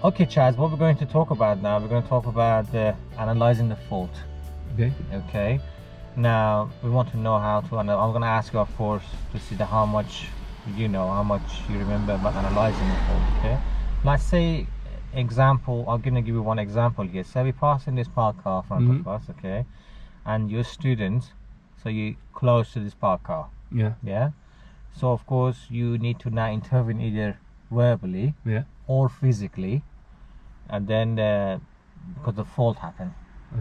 Okay, Chaz, what we're going to talk about now, we're going to talk about analyzing the fault. Okay. Okay. Now, we want to know how to, and I'm going to ask you, of course, to see how much you know, how much you remember about analyzing the fault. Okay. Let's say, example, I'm going to give you one example here. Say we pass in this parked car in front of us, okay, and you're a student, so you're close to this parked car. Yeah. Yeah. So, of course, you need to now intervene either verbally or physically, and then because the fault happened.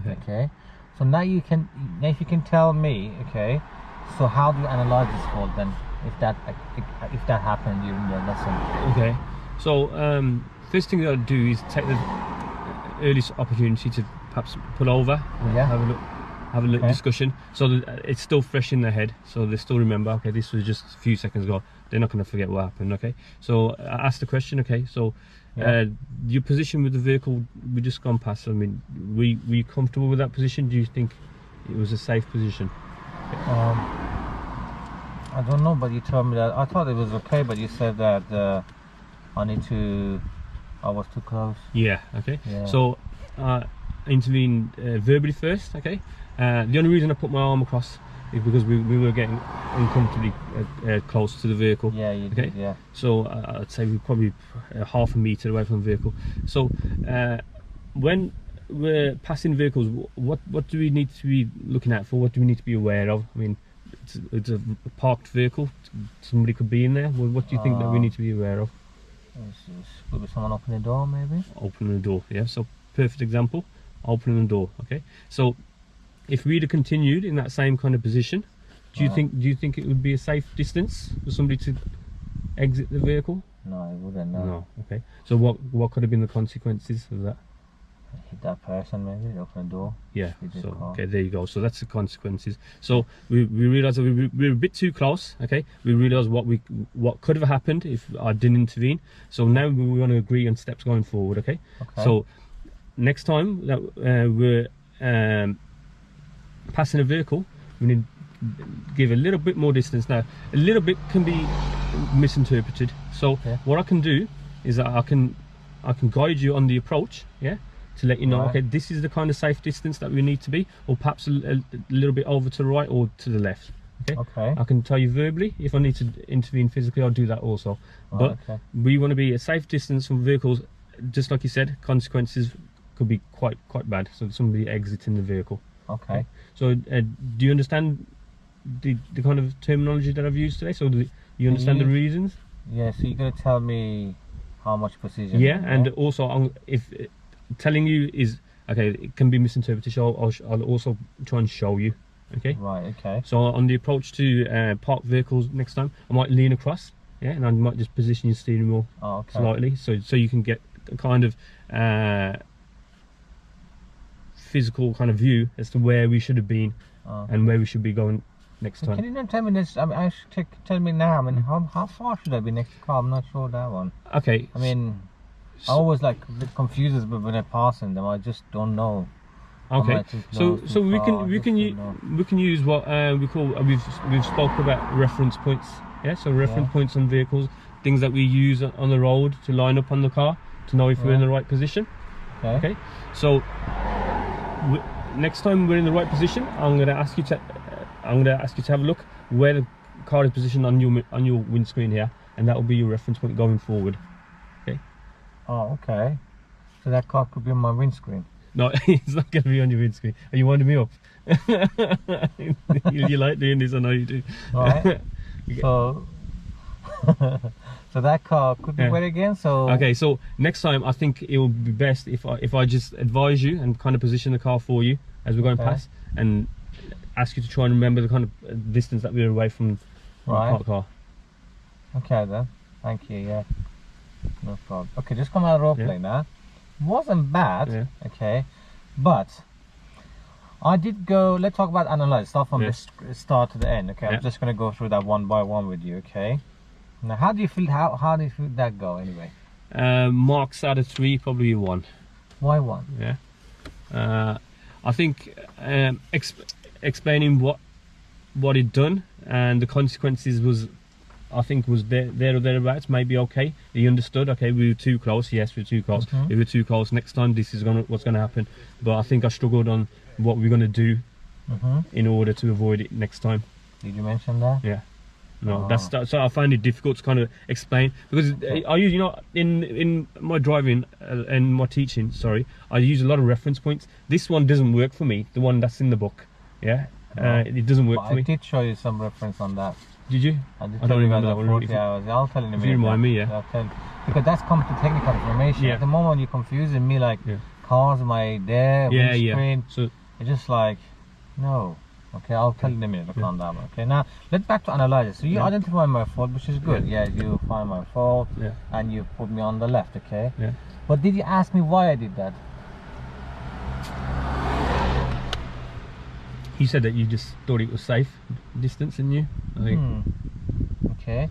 Okay. So now if you can tell me, okay, so how do you analyze this fault then, if that happened during the lesson? Okay. So first thing you got to do is take the earliest opportunity to perhaps pull over, have a look discussion, so that it's still fresh in their head, so they still remember. Okay, this was just a few seconds ago. They're not going to forget what happened. Okay. So ask the question. Okay. So your position with the vehicle we just gone past. I mean, were you comfortable with that position? Do you think it was a safe position? I don't know, but you told me that. I thought it was okay, but you said that I was too close. Yeah. Okay. Yeah. So intervene verbally first. Okay. The only reason I put my arm across is because we were getting uncomfortably close to the vehicle. Yeah, you did, yeah. So I'd say we're probably half a metre away from the vehicle. So when we're passing vehicles, what do we need to be looking out for? What do we need to be aware of? I mean, it's a parked vehicle. Somebody could be in there. What do you think that we need to be aware of? Could be someone opening the door, maybe? Opening the door, yeah. So perfect example, opening the door. Okay. So if we'd have continued in that same kind of position, do you think it would be a safe distance for somebody to exit the vehicle? No, it wouldn't. No. Okay. So what could have been the consequences of that? Hit that person, maybe open the door. Yeah. So okay, there you go. So that's the consequences. So we realised that we were a bit too close. Okay. We realised what could have happened if I didn't intervene. So now we want to agree on steps going forward. Okay. So next time that we're passing a vehicle, we need to give a little bit more distance. Now a little bit can be misinterpreted, so what I can do is that I can guide you on the approach, to let you know, okay, this is the kind of safe distance that we need to be, or perhaps a little bit over to the right or to the left. Okay. I can tell you verbally. If I need to intervene physically, I'll do that also. But we want to be a safe distance from vehicles. Just like you said, consequences could be quite bad, so somebody exiting the vehicle. Okay. So do you understand the kind of terminology that I've used today? So do you understand the reasons? Yeah. So you're going to tell me how much precision? Yeah, and also if telling you is okay, it can be misinterpreted. So I'll also try and show you. Okay. Right. Okay. So on the approach to parked vehicles next time, I might lean across, and I might just position your steering wheel slightly, so you can get a kind of physical kind of view as to where we should have been and where we should be going next time. Can you not tell me this? I mean, tell me now. I mean, how far should I be next to the car? I'm not sure that one. Okay. I mean, I always like a bit confused when I pass them. I just don't know. Okay. So we can use what we call we've spoke about reference points. Yeah. So reference points on vehicles, things that we use on the road to line up on the car to know if we're in the right position. Okay. So next time we're in the right position, I'm going to ask you to have a look where the car is positioned on your windscreen here, and that will be your reference point going forward. Okay. Oh, okay. So that car could be on my windscreen. No, it's not going to be on your windscreen. Are you winding me up? you like doing this, I know you do. Right. So so that car could be wet again. So okay, so next time I think it will be best if I just advise you and kind of position the car for you as we're going past, and ask you to try and remember the kind of distance that we're away from the parked car. Okay then, thank you. Yeah, no problem. Okay, just come out of role play now. Wasn't bad. Okay, but I did go. Let's talk about analyze. Start from the start to the end. Okay, I'm just gonna go through that one by one with you. Okay. Now, how do you feel? How do you feel that go anyway? Marks out of 3, probably 1. Why 1? Yeah. I think explaining what he'd done and the consequences was I think was there or thereabouts, maybe okay. He understood, okay, we were too close, yes, we were too close. If we're too close, next time this is what's gonna happen. But I think I struggled on what we're gonna do in order to avoid it next time. Did you mention that? Yeah. No, so I find it difficult to kind of explain, because I use, you know, in my driving and my teaching, sorry, I use a lot of reference points. This one doesn't work for me, the one that's in the book. Yeah, it doesn't work for me. I did show you some reference on that. Did you? I don't remember that 40 hours. I'll tell you in a minute. If you remind me, yeah. I'll tell you. Because that's come to technical information. Yeah. At the moment, you're confusing me, like cars, my windscreen. So it's just like, no. Okay, I'll tell you in a minute. Calm down. Okay, now let's back to analyze. So you identify my fault, which is good. Yeah, you find my fault, and you put me on the left. Okay. Yeah. But did you ask me why I did that? He said that you just thought it was safe distance, didn't you? I think. Okay.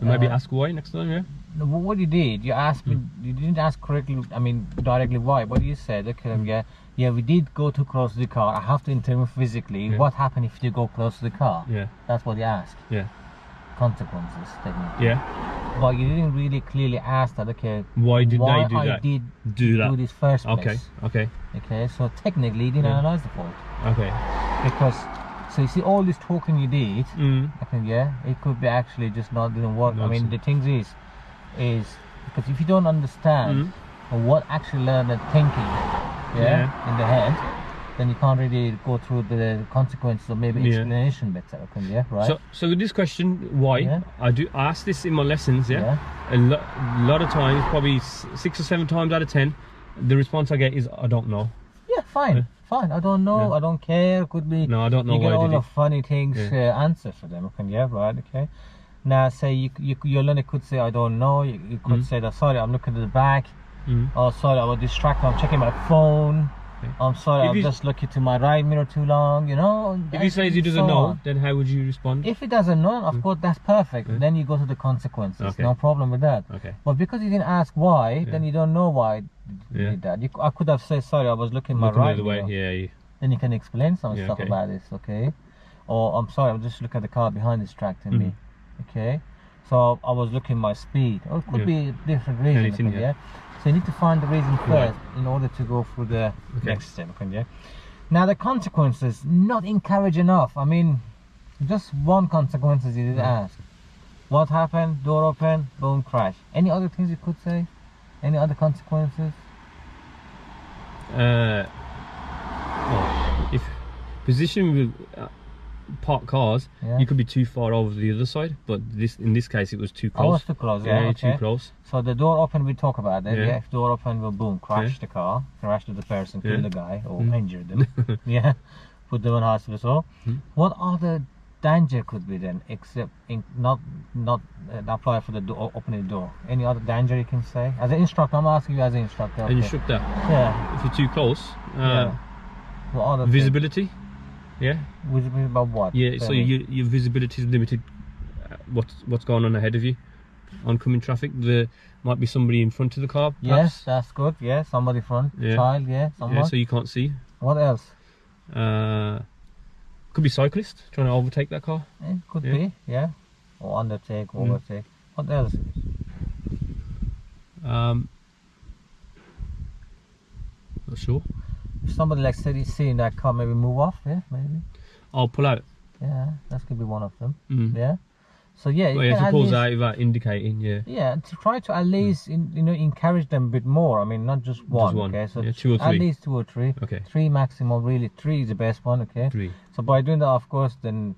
Maybe ask why next time, yeah? No, what you did, you asked me, you didn't ask correctly, I mean, directly why, but you said, okay, yeah, we did go too close to the car, I have to intervene physically. Yeah. What happened if you go close to the car? Yeah. That's what you asked. Yeah. Consequences, technically. Yeah. But you didn't really clearly ask that, okay, why did why they do I that? did do this first place. Okay, okay. Okay, so technically you didn't analyze the fault. Okay. Because, so you see all this talking you did, Mm. I think, yeah, it could be actually just not didn't work. I mean, the thing is because if you don't understand what actually learned and thinking, in the head, then you can't really go through the consequences or maybe explanation better. Okay, right? So with this question, why I ask this in my lessons, a lot of times, probably 6 or 7 times out of 10, the response I get is I don't know. Yeah, fine. Fine, I don't know, I don't care, could be, no, I don't know, you get why all did the funny things, answers for them, okay, right, okay. Now, say your learner could say, I don't know, you could say that, sorry, I'm looking at the back, oh, sorry, I was distracted, I'm checking my phone, I'm sorry, I'm just looking to my right mirror too long, you know. If he says he doesn't know, then how would you respond? If he doesn't know, of course, that's perfect, then you go to the consequences, no problem with that. Okay. But because you didn't ask why, then you don't know why you did that. I could have said, sorry, I was looking my right mirror. Then you can explain some stuff about this, okay? Or I'm sorry, I'm just looking at the car behind distracting me, okay? So I was looking my speed. Or it could be a different reason, So you need to find the reason first in order to go through the next step, okay? Now the consequences, not encourage enough. I mean, just one consequences you didn't ask. What happened? Door open, boom, crash. Any other things you could say? Any other consequences? Well, if position with parked cars, you could be too far over the other side, but in this case it was too close. I was too close, too close. So the door open, we talk about that. Yeah, if door open, will boom, crash the car, crash the person, kill the guy, or injure them. Put them in hospital. What other danger could be then, except not apply for the door, opening the door? Any other danger you can say? As an instructor, I'm asking you as an instructor. And you shook that. Yeah. If you're too close. What other visibility. Things? Yeah. Visibility about what? Yeah. So your visibility is limited. What's going on ahead of you? Oncoming traffic. There might be somebody in front of the car. Perhaps. Yes, that's good. Yeah, somebody front. Child. Yeah, someone. Yeah. So you can't see. What else? Could be cyclist trying to overtake that car. Could be, or undertake, overtake. What else? Not sure. If somebody like seeing that car, maybe move off. Yeah, maybe. I'll pull out. Yeah, that could be one of them. Yeah. So yeah, you have to pulls out without indicating. Yeah. Yeah, to try to at least encourage them a bit more. I mean, not just one. Okay, so 2 or 3. At least 2 or 3. Okay. 3 maximum. Really, 3 is the best one. Okay. 3. So by doing that, of course, then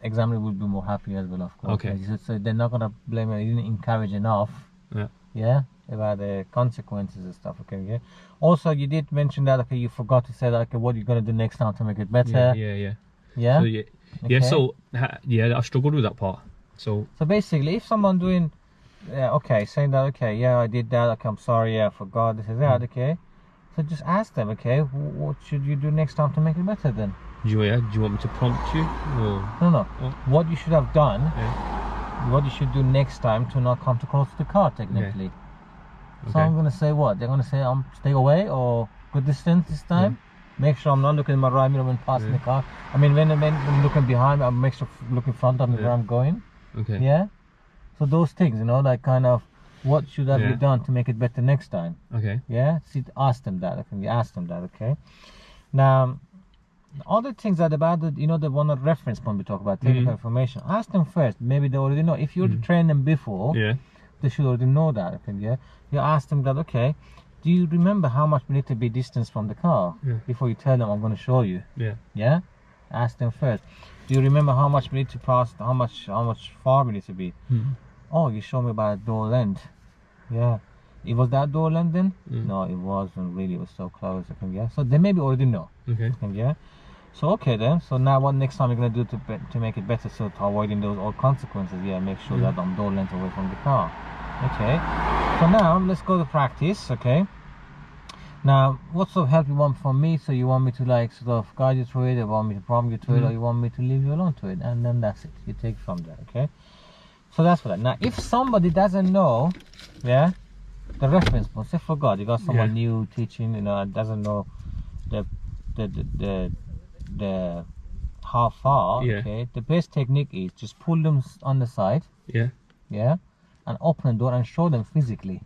examiner will be more happy as well. Of course. Okay. So they're not gonna blame you. You didn't encourage enough. Yeah. Yeah. About the consequences and stuff. Okay. Yeah. Also, you did mention that. Okay, you forgot to say that. Okay, what are you gonna do next time to make it better? Yeah. Yeah. So, yeah, so I struggled with that part. So basically, if someone doing, saying that, okay, I did that, okay, I'm sorry, I forgot, this is that, okay. So just ask them, okay, what should you do next time to make it better then? Do you want me to prompt you? Or? No. What you should have done, what you should do next time to not come too close to the car, technically. So I'm gonna say what? They're gonna say, stay away or good distance this time. Make sure I'm not looking in my right mirror when passing the car. I mean, when looking behind me, I make sure looking front of me where I'm going. Okay. Yeah. So those things, you know, like kind of, what should have be done to make it better next time? Okay. Yeah. See, ask them that. Okay. You ask them that. Okay. Now, other things are about the, you know, the one reference point we talk about, technical information. Ask them first. Maybe they already know. If you already trained them before, they should already know that. Okay. Yeah. You ask them that. Okay. Do you remember how much we need to be distance from the car before you tell them I'm going to show you? Yeah. Yeah. Ask them first. Do you remember how much we need to pass? How much far we need to be? Oh, you showed me about door length. Yeah. It was that door length then? No, it wasn't really. It was so close. Okay, yeah. So they maybe already know. Okay. Yeah. So okay then. So now what next time you're gonna do to make it better, so to avoiding those old consequences? Yeah. Make sure that I'm door length away from the car. Okay. So now let's go to practice. Okay. Now, what sort of help you want from me? So you want me to like sort of guide you through it, or want me to prompt you to it, or you want me to leave you alone to it, and then that's it. You take from there. Okay. So that's for that. Now, if somebody doesn't know, yeah, the reference points, they forgot. You got someone new teaching, you know, doesn't know the how far. Okay. The best technique is just pull them on the side. Yeah. Yeah, and open the door and show them physically.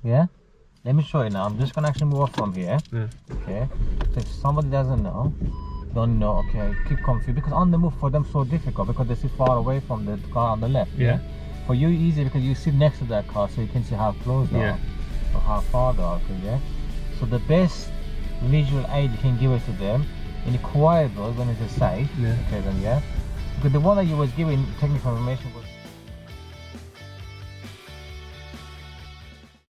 Yeah. Let me show you now. I'm just gonna actually move up from here. Yeah. Okay. So if somebody doesn't know, don't know, okay, keep confused, because on the move for them so difficult because they sit far away from the car on the left. Yeah. For you easy because you sit next to that car, so you can see how close they are or how far they are. Okay, yeah. So the best visual aid you can give it to them in a quiet road when it is safe. Yeah. Okay then, yeah. Because the one that you was giving technical information was